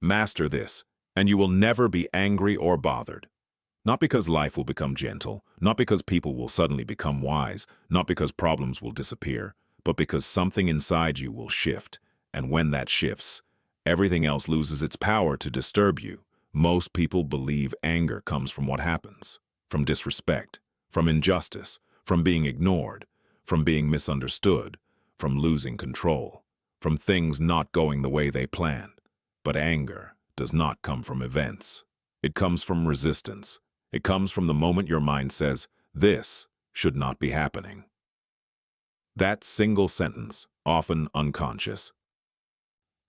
Master this, and you will never be angry or bothered. Not because life will become gentle, not because people will suddenly become wise, not because problems will disappear, but because something inside you will shift. And when that shifts, everything else loses its power to disturb you. Most people believe anger comes from what happens, from disrespect, from injustice, from being ignored, from being misunderstood, from losing control, from things not going the way they planned. But anger does not come from events. It comes from resistance. It comes from the moment your mind says, "This should not be happening." That single sentence, often unconscious,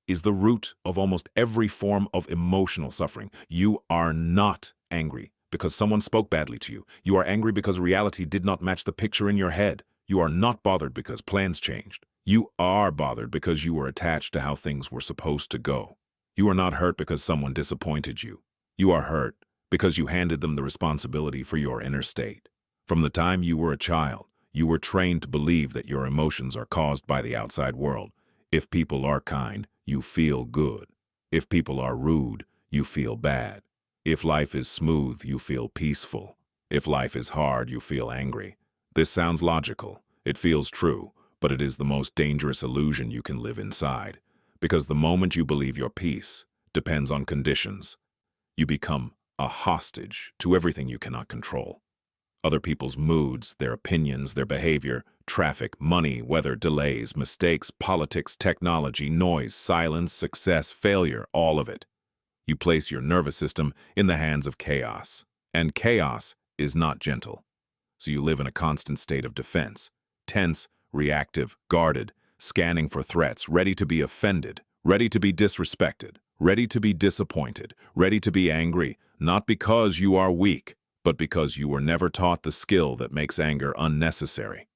is the root of almost every form of emotional suffering. You are not angry because someone spoke badly to you. You are angry because reality did not match the picture in your head. You are not bothered because plans changed. You are bothered because you were attached to how things were supposed to go. You are not hurt because someone disappointed you. You are hurt because you handed them the responsibility for your inner state. From the time you were a child, you were trained to believe that your emotions are caused by the outside world. If people are kind, you feel good. If people are rude, you feel bad. If life is smooth, you feel peaceful. If life is hard, you feel angry. This sounds logical. It feels true, but it is the most dangerous illusion you can live inside. Because the moment you believe your peace depends on conditions, you become a hostage to everything you cannot control. Other people's moods, their opinions, their behavior, traffic, money, weather, delays, mistakes, politics, technology, noise, silence, success, failure, all of it. You place your nervous system in the hands of chaos. And chaos is not gentle. So you live in a constant state of defense, tense, reactive, guarded, scanning for threats, ready to be offended, ready to be disrespected, ready to be disappointed, ready to be angry, not because you are weak, but because you were never taught the skill that makes anger unnecessary.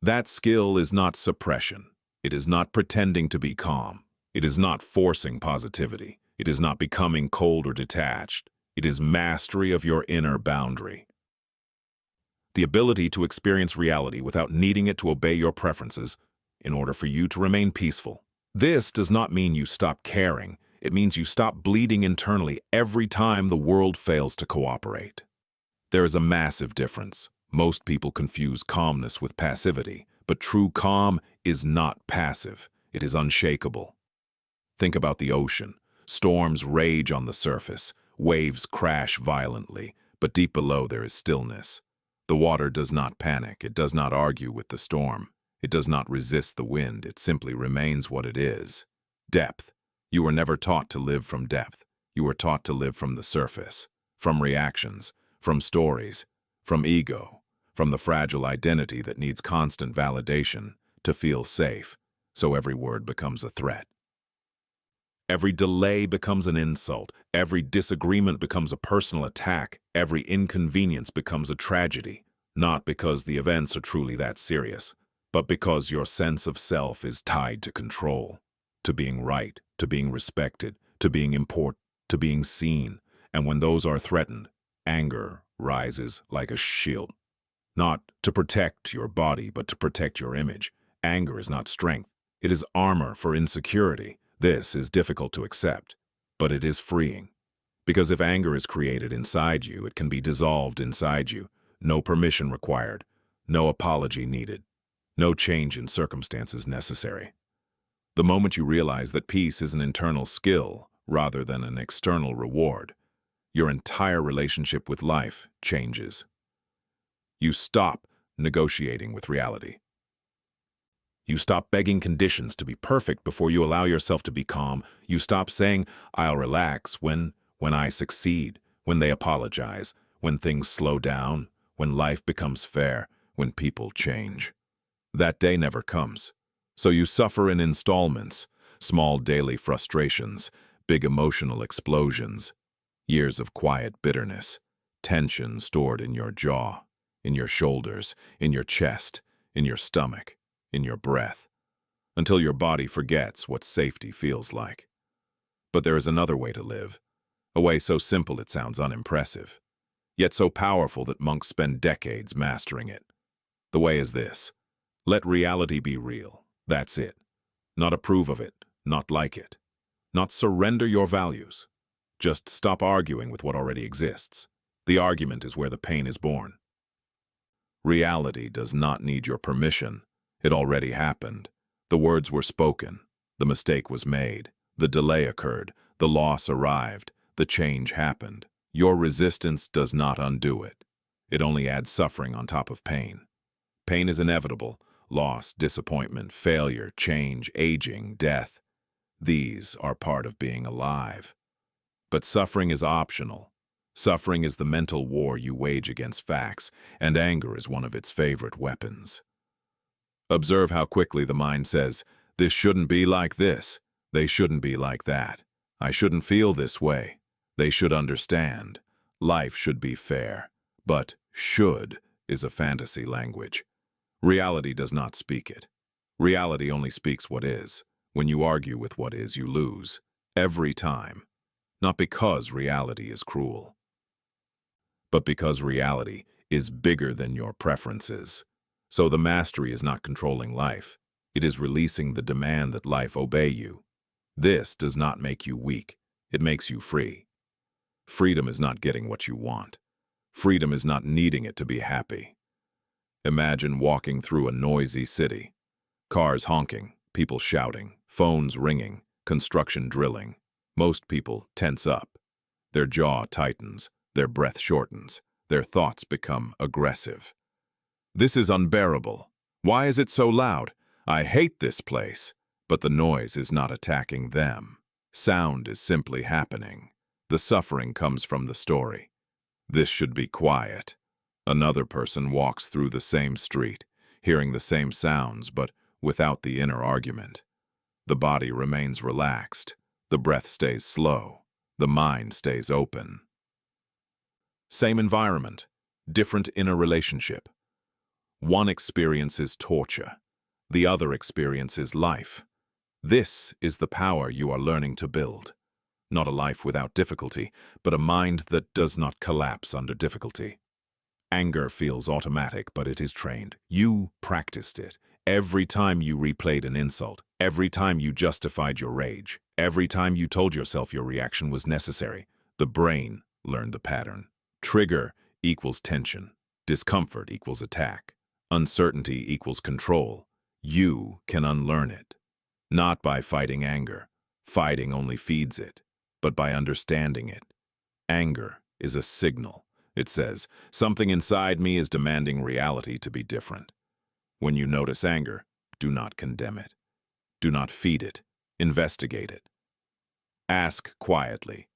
That skill is not suppression. It is not pretending to be calm. It is not forcing positivity. It is not becoming cold or detached. It is mastery of your inner boundary. The ability to experience reality without needing it to obey your preferences in order for you to remain peaceful. This does not mean you stop caring. It means you stop bleeding internally every time the world fails to cooperate. There is a massive difference. Most people confuse calmness with passivity, but true calm is not passive. It is unshakable. Think about the ocean. Storms rage on the surface. Waves crash violently, but deep below there is stillness. The water does not panic. It does not argue with the storm. It does not resist the wind. It simply remains what it is. Depth. You were never taught to live from depth. You were taught to live from the surface, from reactions, from stories, from ego, from the fragile identity that needs constant validation to feel safe, so every word becomes a threat. Every delay becomes an insult. Every disagreement becomes a personal attack. Every inconvenience becomes a tragedy, not because the events are truly that serious, but because your sense of self is tied to control, to being right, to being respected, to being important, to being seen. And when those are threatened, anger rises like a shield. Not to protect your body, but to protect your image. Anger is not strength. It is armor for insecurity. This is difficult to accept, but it is freeing. Because if anger is created inside you, it can be dissolved inside you. No permission required. No apology needed. No change in circumstances necessary. The moment you realize that peace is an internal skill rather than an external reward, your entire relationship with life changes. You stop negotiating with reality. You stop begging conditions to be perfect before you allow yourself to be calm. You stop saying, "I'll relax when I succeed, when they apologize, when things slow down, when life becomes fair, when people change." That day never comes. So you suffer in installments, small daily frustrations, big emotional explosions, years of quiet bitterness, tension stored in your jaw, in your shoulders, in your chest, in your stomach, in your breath, until your body forgets what safety feels like. But there is another way to live, a way so simple it sounds unimpressive, yet so powerful that monks spend decades mastering it. The way is this: let reality be real. That's it. Not approve of it, not like it. not surrender your values. Just stop arguing with what already exists. The argument is where the pain is born. Reality does not need your permission. It already happened. The words were spoken. The mistake was made. The delay occurred. The loss arrived. The change happened. Your resistance does not undo it. It only adds suffering on top of pain. Pain is inevitable. Loss, disappointment, failure, change, aging, death. These are part of being alive. But suffering is optional. Suffering is the mental war you wage against facts, and anger is one of its favorite weapons. Observe how quickly the mind says, "This shouldn't be like this. They shouldn't be like that. I shouldn't feel this way. They should understand. Life should be fair." But "should" is a fantasy language. Reality does not speak it. Reality only speaks what is. When you argue with what is, you lose. Every time. Not because reality is cruel, but because reality is bigger than your preferences. So the mastery is not controlling life. It is releasing the demand that life obey you. This does not make you weak. It makes you free. Freedom is not getting what you want. Freedom is not needing it to be happy. Imagine walking through a noisy city. Cars honking, people shouting, phones ringing, construction drilling. Most people tense up. Their jaw tightens, their breath shortens, their thoughts become aggressive. This is unbearable. Why is it so loud? I hate this place. But the noise is not attacking them. Sound is simply happening. The suffering comes from the story. This should be quiet. Another person walks through the same street, hearing the same sounds, but without the inner argument. The body remains relaxed. The breath stays slow. The mind stays open. Same environment, different inner relationship. One experiences torture. The other experiences life. This is the power you are learning to build. Not a life without difficulty, but a mind that does not collapse under difficulty. Anger feels automatic, but it is trained. You practiced it. Every time you replayed an insult, every time you justified your rage, every time you told yourself your reaction was necessary, the brain learned the pattern. Trigger equals tension. Discomfort equals attack. Uncertainty equals control. You can unlearn it. Not by fighting anger. Fighting only feeds it. But by understanding it. Anger is a signal. It says, something inside me is demanding reality to be different. When you notice anger, do not condemn it. Do not feed it. Investigate it. Ask quietly,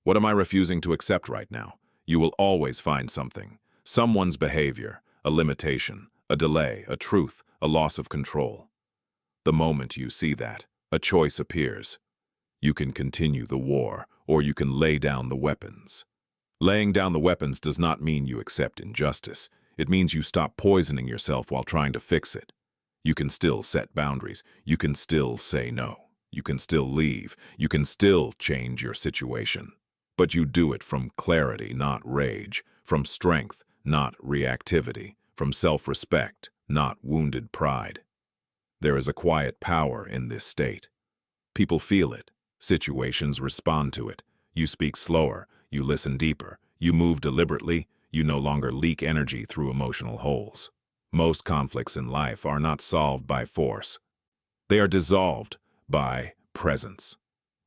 what am I refusing to accept right now? You will always find something. Someone's behavior, a limitation, a delay, a truth, a loss of control. The moment you see that, a choice appears. You can continue the war, or you can lay down the weapons. Laying down the weapons does not mean you accept injustice. It means you stop poisoning yourself while trying to fix it. You can still set boundaries. You can still say no. You can still leave. You can still change your situation. But you do it from clarity, not rage, from strength, not reactivity, from self-respect, not wounded pride. There is a quiet power in this state. People feel it. Situations respond to it. You speak slower. You listen deeper. You move deliberately. You no longer leak energy through emotional holes. Most conflicts in life are not solved by force. They are dissolved by presence.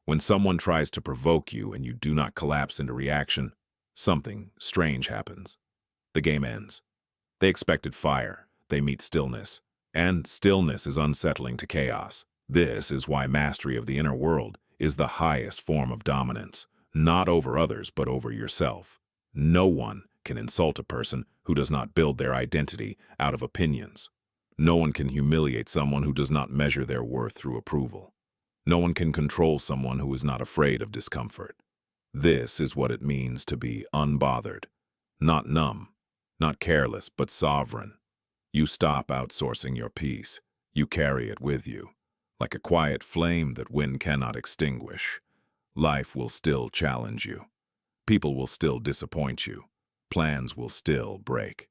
When someone tries to provoke you and you do not collapse into reaction, something strange happens. The game ends. They expected fire. They meet stillness. And stillness is unsettling to chaos. This is why mastery of the inner world is the highest form of dominance, not over others, but over yourself. No one can insult a person who does not build their identity out of opinions. No one can humiliate someone who does not measure their worth through approval. No one can control someone who is not afraid of discomfort. This is what it means to be unbothered, not numb, not careless, but sovereign. You stop outsourcing your peace. You carry it with you, like a quiet flame that wind cannot extinguish. Life will still challenge you. People will still disappoint you. Plans will still break.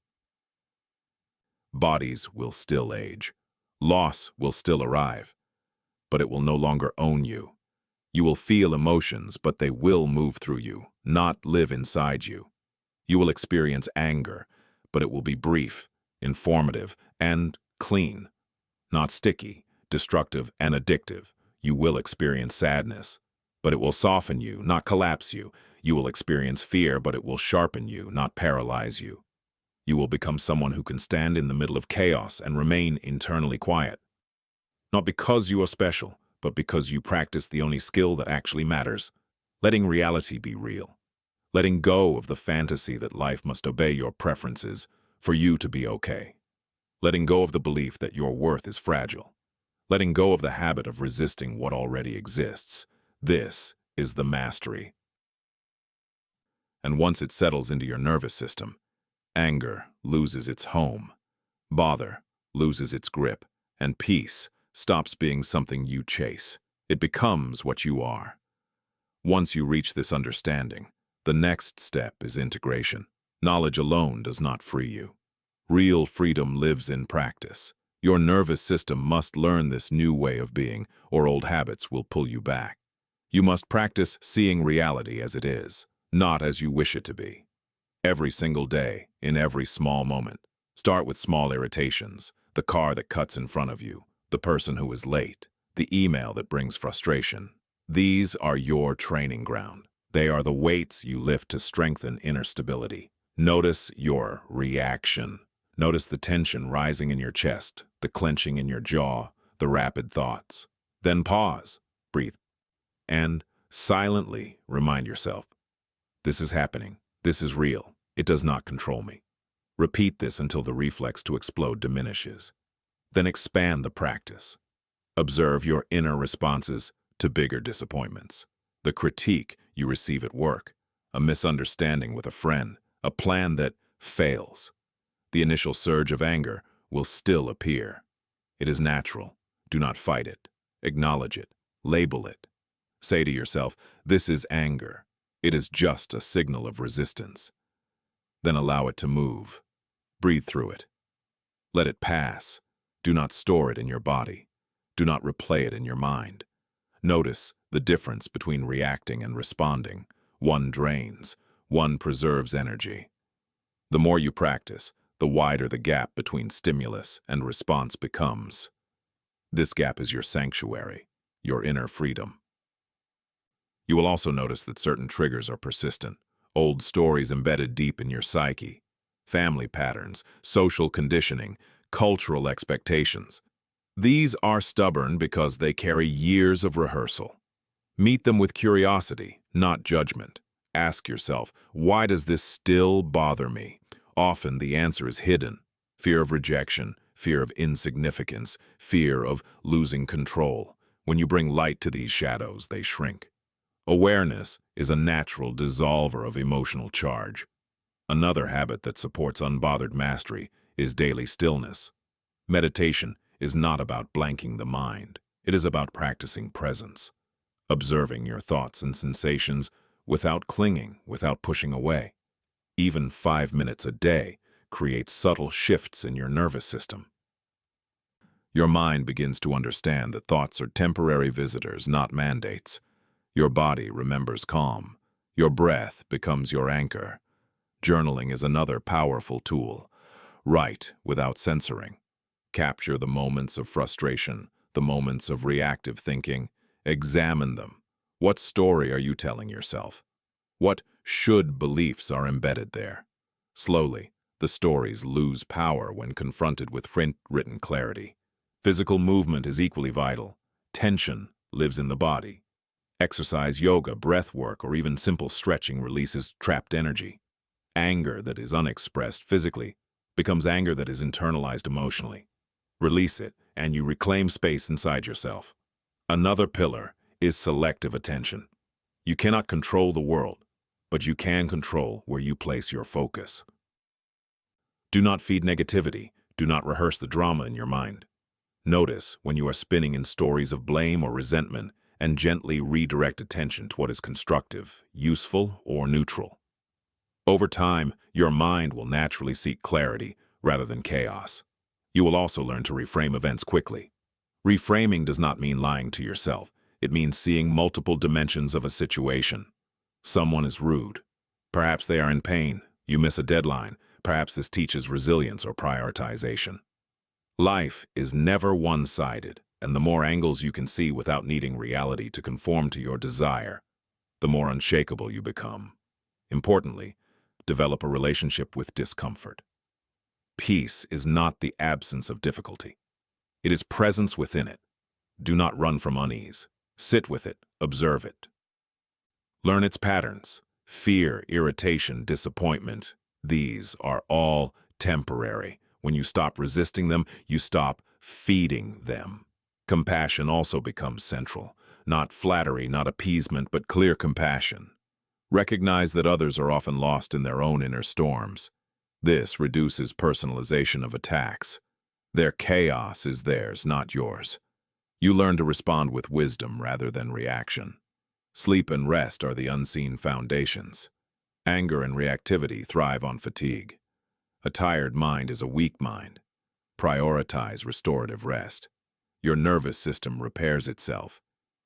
Bodies will still age. Loss will still arrive. But it will no longer own you. You will feel emotions, but they will move through you, not live inside you. You will experience anger, but it will be brief, informative, and clean, not sticky, destructive, and addictive. You will experience sadness, but it will soften you, not collapse you. You will experience fear, but it will sharpen you, not paralyze you. You will become someone who can stand in the middle of chaos and remain internally quiet. Not because you are special, but because you practice the only skill that actually matters, letting reality be real. Letting go of the fantasy that life must obey your preferences for you to be okay. Letting go of the belief that your worth is fragile. Letting go of the habit of resisting what already exists. This is the mastery. And once it settles into your nervous system, anger loses its home, bother loses its grip, and peace stops being something you chase. It becomes what you are. Once you reach this understanding, the next step is integration. Knowledge alone does not free you. Real freedom lives in practice. Your nervous system must learn this new way of being, or old habits will pull you back. You must practice seeing reality as it is, not as you wish it to be. Every single day, in every small moment. Start with small irritations, the car that cuts in front of you, the person who is late, the email that brings frustration. These are your training ground. They are the weights you lift to strengthen inner stability. Notice your reaction. Notice the tension rising in your chest, the clenching in your jaw, the rapid thoughts. Then pause, breathe, and silently remind yourself, this is happening, this is real, it does not control me. Repeat this until the reflex to explode diminishes. Then expand the practice. Observe your inner responses to bigger disappointments. The critique you receive at work, a misunderstanding with a friend, a plan that fails. The initial surge of anger will still appear. It is natural. Do not fight it. Acknowledge it. Label it. Say to yourself, this is anger. It is just a signal of resistance. Then allow it to move. Breathe through it. Let it pass. Do not store it in your body. Do not replay it in your mind. Notice the difference between reacting and responding. One drains, one preserves energy. The more you practice, the wider the gap between stimulus and response becomes. This gap is your sanctuary, your inner freedom. You will also notice that certain triggers are persistent, old stories embedded deep in your psyche, family patterns, social conditioning, cultural expectations. These are stubborn because they carry years of rehearsal. Meet them with curiosity, not judgment. Ask yourself, why does this still bother me? Often the answer is hidden. Fear of rejection, fear of insignificance, fear of losing control. When you bring light to these shadows, they shrink. Awareness is a natural dissolver of emotional charge. Another habit that supports unbothered mastery is daily stillness. Meditation is not about blanking the mind. It is about practicing presence, observing your thoughts and sensations without clinging, without pushing away. Even 5 minutes a day creates subtle shifts in your nervous system. Your mind begins to understand that thoughts are temporary visitors, not mandates. Your body remembers calm. Your breath becomes your anchor. Journaling is another powerful tool. Write without censoring. Capture the moments of frustration, the moments of reactive thinking. Examine them. What story are you telling yourself? What should beliefs are embedded there? Slowly, the stories lose power when confronted with written clarity. Physical movement is equally vital. Tension lives in the body. Exercise, yoga, breath work, or even simple stretching releases trapped energy. Anger that is unexpressed physically becomes anger that is internalized emotionally. Release it, and you reclaim space inside yourself. Another pillar is selective attention. You cannot control the world, but you can control where you place your focus. Do not feed negativity. Do not rehearse the drama in your mind. Notice when you are spinning in stories of blame or resentment and gently redirect attention to what is constructive, useful, or neutral. Over time, your mind will naturally seek clarity rather than chaos. You will also learn to reframe events quickly. Reframing does not mean lying to yourself. It means seeing multiple dimensions of a situation. Someone is rude. Perhaps they are in pain. You miss a deadline. Perhaps this teaches resilience or prioritization. Life is never one-sided, and the more angles you can see without needing reality to conform to your desire, the more unshakable you become. Importantly, develop a relationship with discomfort. Peace is not the absence of difficulty. It is presence within it. Do not run from unease. Sit with it, observe it. Learn its patterns. Fear, irritation, disappointment. These are all temporary. When you stop resisting them, you stop feeding them. Compassion also becomes central. Not flattery, not appeasement, but clear compassion. Recognize that others are often lost in their own inner storms. This reduces personalization of attacks. Their chaos is theirs, not yours. You learn to respond with wisdom rather than reaction. Sleep and rest are the unseen foundations. Anger and reactivity thrive on fatigue. A tired mind is a weak mind. Prioritize restorative rest. Your nervous system repairs itself.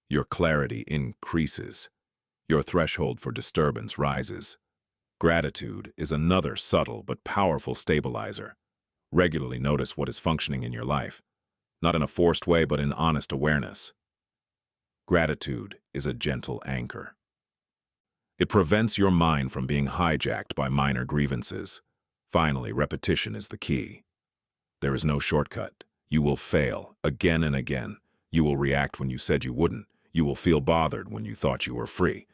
Your clarity increases. Your threshold for disturbance rises. Gratitude is another subtle but powerful stabilizer. Regularly notice what is functioning in your life, not in a forced way but in honest awareness. Gratitude is a gentle anchor. It prevents your mind from being hijacked by minor grievances. Finally, repetition is the key. There is no shortcut. You will fail again and again. You will react when you said you wouldn't. You will feel bothered when you thought you were free.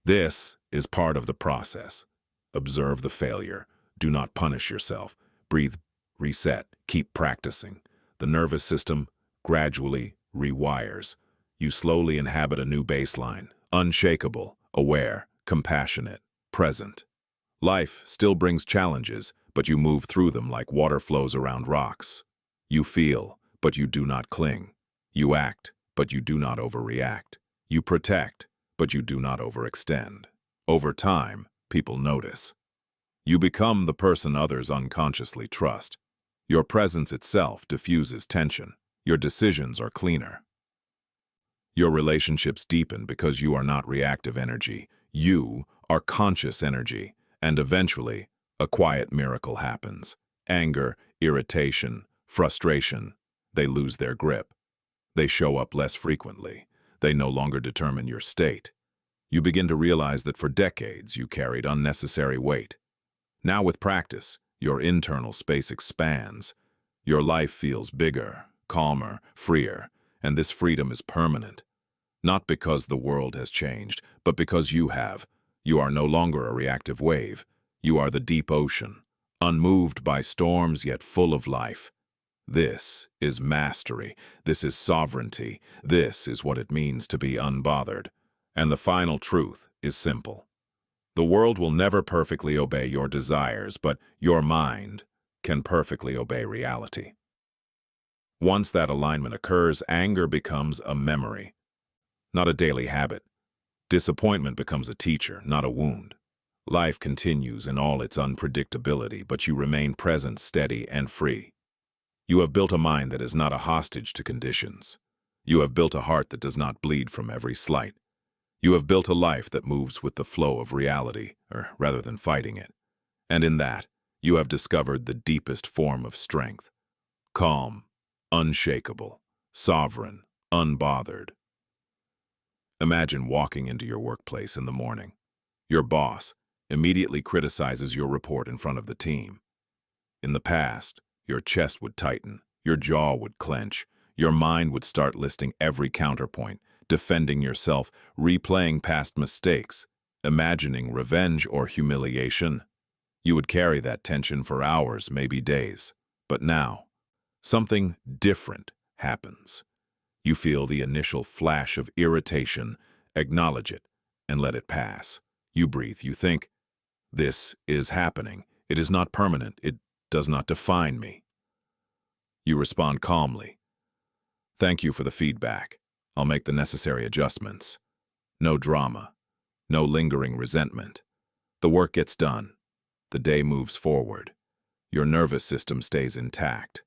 This is part of the process. Observe the failure. Do not punish yourself. Breathe, reset, keep practicing. The nervous system gradually rewires. You slowly inhabit a new baseline, unshakable, aware, compassionate, present. Life still brings challenges, but you move through them like water flows around rocks. You feel, but you do not cling. You act, but you do not overreact. You protect, but you do not overextend. Over time, people notice. You become the person others unconsciously trust. Your presence itself diffuses tension. Your decisions are cleaner. Your relationships deepen because you are not reactive energy. You are conscious energy, and eventually, a quiet miracle happens. Anger, irritation, frustration, they lose their grip. They show up less frequently. They no longer determine your state. You begin to realize that for decades you carried unnecessary weight. Now with practice, your internal space expands. Your life feels bigger, calmer, freer, and this freedom is permanent. Not because the world has changed, but because you have. You are no longer a reactive wave. You are the deep ocean, unmoved by storms yet full of life. This is mastery. This is sovereignty. This is what it means to be unbothered. And the final truth is simple. The world will never perfectly obey your desires, but your mind can perfectly obey reality. Once that alignment occurs, anger becomes a memory, not a daily habit. Disappointment becomes a teacher, not a wound. Life continues in all its unpredictability, but you remain present, steady, and free. You have built a mind that is not a hostage to conditions. You have built a heart that does not bleed from every slight. You have built a life that moves with the flow of reality, or rather than fighting it. And in that, you have discovered the deepest form of strength. Calm, unshakable, sovereign, unbothered. Imagine walking into your workplace in the morning. Your boss immediately criticizes your report in front of the team. In the past, your chest would tighten, your jaw would clench, your mind would start listing every counterpoint, defending yourself, replaying past mistakes, imagining revenge or humiliation. You would carry that tension for hours, maybe days. But now, something different happens. You feel the initial flash of irritation, acknowledge it, and let it pass. You breathe, you think, this is happening. It is not permanent. It does not define me. You respond calmly. Thank you for the feedback. I'll make the necessary adjustments. No drama. No lingering resentment. The work gets done. The day moves forward. Your nervous system stays intact.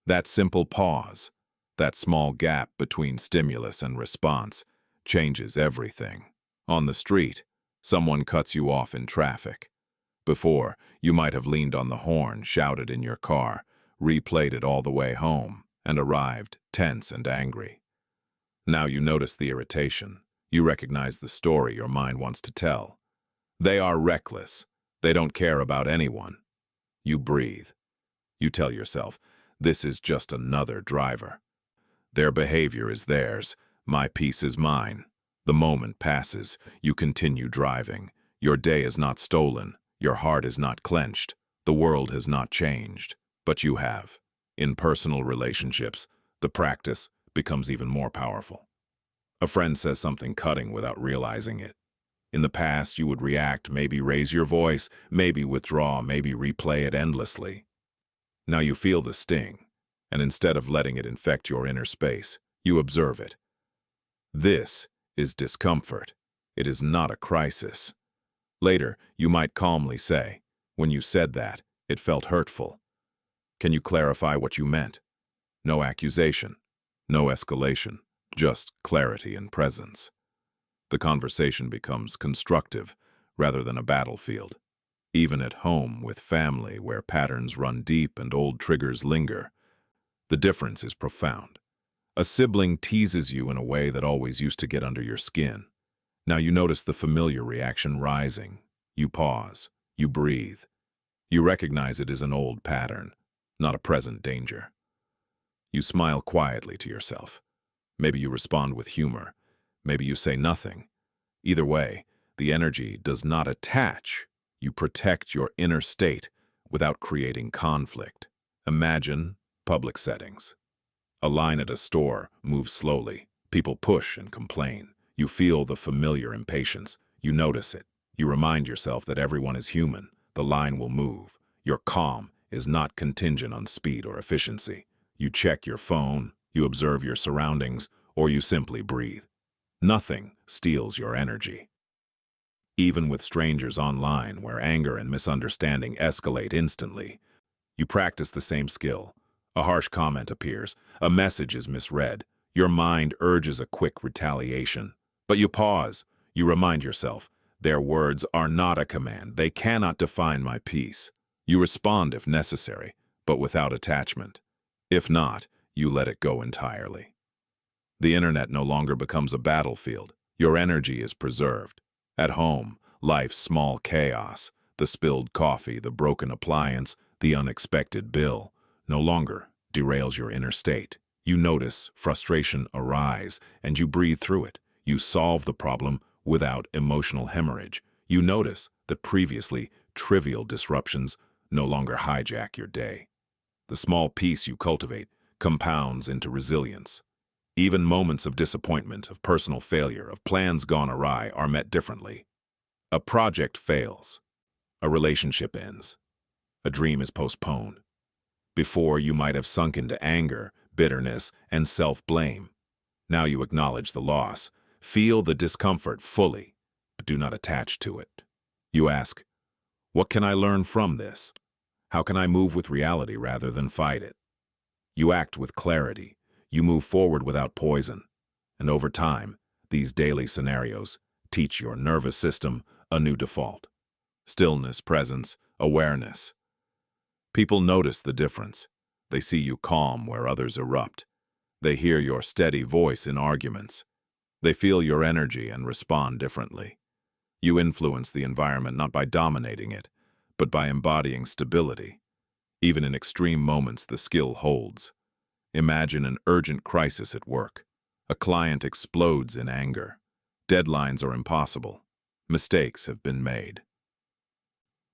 That simple pause, that small gap between stimulus and response, changes everything. On the street, someone cuts you off in traffic. Before, you might have leaned on the horn, shouted in your car, replayed it all the way home, and arrived tense and angry. Now you notice the irritation. You recognize the story your mind wants to tell. They are reckless. They don't care about anyone. You breathe. You tell yourself, this is just another driver. Their behavior is theirs. My peace is mine. The moment passes. You continue driving. Your day is not stolen. Your heart is not clenched. The world has not changed. But you have. In personal relationships, the practice becomes even more powerful. A friend says something cutting without realizing it. In the past, you would react, maybe raise your voice, maybe withdraw, maybe replay it endlessly. Now you feel the sting, and instead of letting it infect your inner space, you observe it. This is discomfort. It is not a crisis. Later, you might calmly say, when you said that, it felt hurtful. Can you clarify what you meant? No accusation, no escalation, just clarity and presence. The conversation becomes constructive rather than a battlefield. Even at home with family where patterns run deep and old triggers linger, the difference is profound. A sibling teases you in a way that always used to get under your skin. Now you notice the familiar reaction rising. You pause. You breathe. You recognize it as an old pattern, not a present danger. You smile quietly to yourself. Maybe you respond with humor. Maybe you say nothing. Either way, the energy does not attach. You protect your inner state without creating conflict. Imagine public settings. A line at a store moves slowly. People push and complain. You feel the familiar impatience. You notice it. You remind yourself that everyone is human. The line will move. Your calm is not contingent on speed or efficiency. You check your phone, you observe your surroundings, or you simply breathe. Nothing steals your energy. Even with strangers online where anger and misunderstanding escalate instantly, you practice the same skill. A harsh comment appears, a message is misread. Your mind urges a quick retaliation. But you pause. You remind yourself, their words are not a command. They cannot define my peace. You respond if necessary, but without attachment. If not, you let it go entirely. The internet no longer becomes a battlefield. Your energy is preserved. At home, life's small chaos, the spilled coffee, the broken appliance, the unexpected bill, no longer derails your inner state. You notice frustration arise, and you breathe through it. You solve the problem without emotional hemorrhage. You notice that previously trivial disruptions no longer hijack your day. The small peace you cultivate compounds into resilience. Even moments of disappointment, of personal failure, of plans gone awry are met differently. A project fails. A relationship ends. A dream is postponed. Before, you might have sunk into anger, bitterness, and self-blame. Now you acknowledge the loss. Feel the discomfort fully, but do not attach to it. You ask, what can I learn from this? How can I move with reality rather than fight it? You act with clarity. You move forward without poison. And over time, these daily scenarios teach your nervous system a new default. Stillness, presence, awareness. People notice the difference. They see you calm where others erupt. They hear your steady voice in arguments. They feel your energy and respond differently. You influence the environment not by dominating it, but by embodying stability. Even in extreme moments, the skill holds. Imagine an urgent crisis at work. A client explodes in anger. Deadlines are impossible. Mistakes have been made.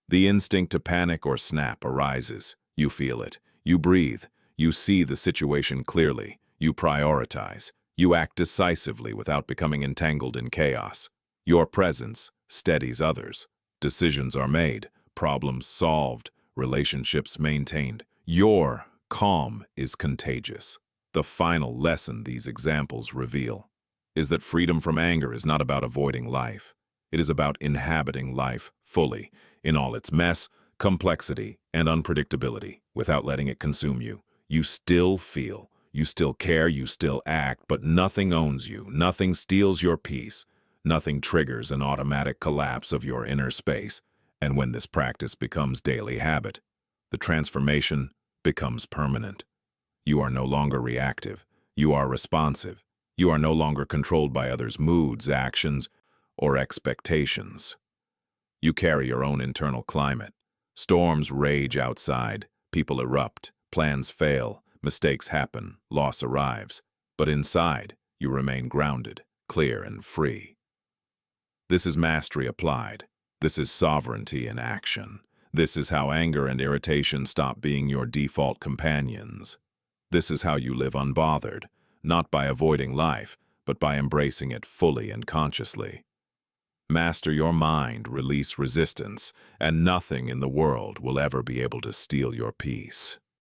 The instinct to panic or snap arises. You feel it. You breathe. You see the situation clearly. You prioritize. You act decisively without becoming entangled in chaos. Your presence steadies others. Decisions are made. Problems solved. Relationships maintained. Your calm is contagious. The final lesson these examples reveal is that freedom from anger is not about avoiding life. It is about inhabiting life fully, in all its mess, complexity, and unpredictability, without letting it consume you. You still feel. You still care, you still act, but nothing owns you, nothing steals your peace, nothing triggers an automatic collapse of your inner space. And when this practice becomes daily habit, the transformation becomes permanent. You are no longer reactive. You are responsive. You are no longer controlled by others' moods, actions, or expectations. You carry your own internal climate. Storms rage outside, people erupt, plans fail, mistakes happen, loss arrives. But inside, you remain grounded, clear, and free. This is mastery applied. This is sovereignty in action. This is how anger and irritation stop being your default companions. This is how you live unbothered, not by avoiding life, but by embracing it fully and consciously. Master your mind, release resistance, and nothing in the world will ever be able to steal your peace.